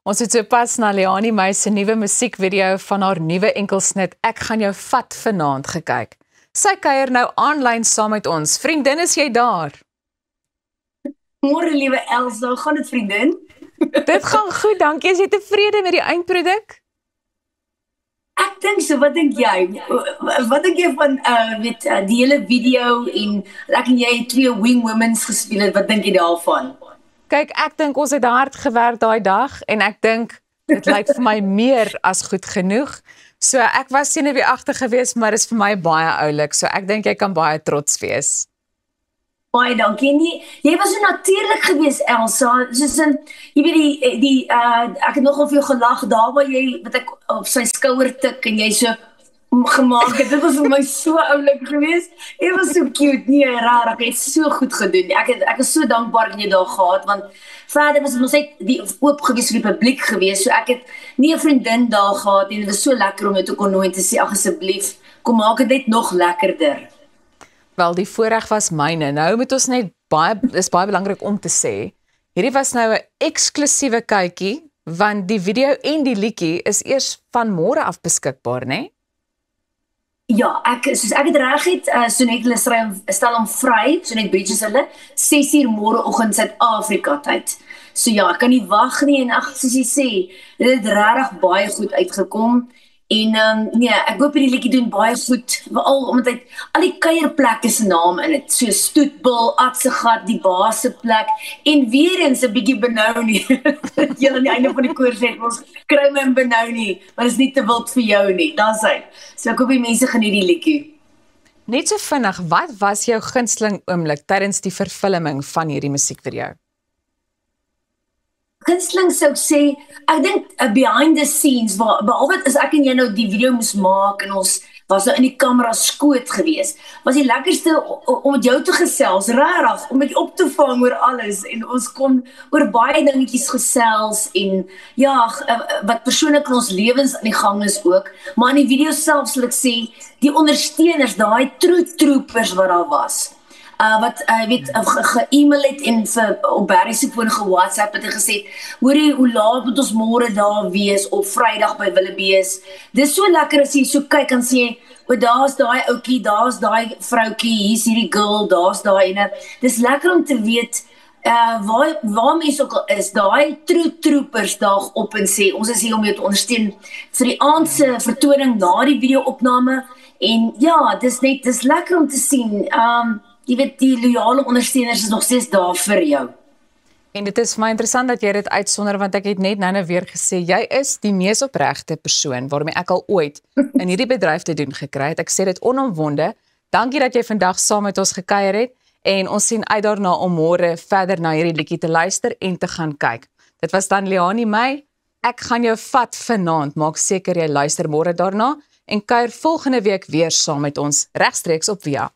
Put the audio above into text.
Ons het sopas na Leani May se nuwe musiekvideo van haar nuwe enkelsnit Ek gaan jou vat vanaand gekyk. Sy kuier nou aanlyn saam met ons. Vriendin, is jy daar? Môre liewe Elsa, gaan dit vriendin? Dit gaan goed, dankie. Is jy tevrede met die eindproduk? Ek dink so, wat dink jy? Wat dink jy van die hele video en ek en jy 2 wing womens gespeel het, wat dink jy daarvan? Kyk, ek dink ons het hard gewerk daai dag en ek dink dit lyk vir my meer as goed genoeg. So ek was senuweeagtig geweest, maar is vir my baie oulik. So ek dink jy kan baie trots wees. Baie dankie. Jy was so natuurlik geweest, Elsa. Soos in jy weet ek het nogal vir jou gelag daar waar jy wat ek op sy skouer tik en jy so gemaak het. Dit was vir my so oulik geweest. Jy was so cute. Nee, rarig. Jy het so goed gedoen. Ek is so dankbaar dat jy daar gehad want verder was ons net die oop geweest vir die publiek geweest. So ek het nie 'n vriendin daar gehad en dit was so lekker om jou te kon nooi te sê ag asseblief kom maak dit net nog lekkerder. Wel, die voorreg was myne. Nou moet ons net is baie belangrik om te sê. Hierdie was nou 'n eksklusiewe kykie want die video en die liedjie is eers van môre af beskikbaar, né? Ja, soos ek het reg het, so net hulle stel hom vry, so net Bridges hulle 6:00 môreoggend Suid-Afrika tyd. So ja, ek kan nie wag nie en ag soos jy sê, dit het regtig baie goed uitgekom. En nee, ek hoop die liedjie doen baie goed, veral omdat hy al die kuierplekke se naam in dit, so Stoetbil, Atsegat, die Baseplek en weer eens 'n bietjie Benoni. Jy aan die einde van die koor sê ons kry my in Benoni, maar is nie te wild vir jou nie. Daar's hy. So ek hoop die mense geniet die liedjie. Net so vinnig, wat was jou gunsteling oomblik tydens die vervulling van hierdie musiekvideo? Gunsteling sou ek sê, ek dink behind the scenes, behalwe as ek en jy nou die video moes maak en ons was nou in die kamera skoot gewees, was die lekkerste om met jou te gesels, regtig, om met op te vang oor alles en ons kon oor baie dingetjies gesels en ja, wat persoonlik in ons lewens aan die gang is ook, maar in die video self sal ek sê, die ondersteuners, daai troopers wat daar was. Wat ge-email het en op Barry se foon ge-WhatsApp het en gesê, hoorie, hoe laat moet ons môre daar wees of Vrydag by Willebees. Dis so lekker as jy so kyk en sê, o, daar's daai ouetjie, daar's daai vroutjie, hier's hierdie girl, daar's daai ene. Dis lekker om te weet waar mense ook al is, daai troopers daag op en sê, ons is hier om jou te ondersteun vir die aand se vertoning na die video-opname en ja, dis lekker om te sien. Jy weet, die loyale ondersteuners is nog steeds daar vir jou. En dit is vir my interessant dat jy dit uitsonder, want ek het net nou weer gesê, jy is die mees opregte persoon waarmee ek al ooit in hierdie bedryf te doen gekry het. Ek sê dit onomwonde. Dankie dat jy vandag saam met ons gekuier het en ons sien uit daarna om môre verder na hierdie liedjie te luister en te gaan kyk. Dit was dan Leani May. Ek gaan jou vat vanaand. Maak seker jy luister môre daarna en kuier volgende week weer saam met ons regstreeks op Via.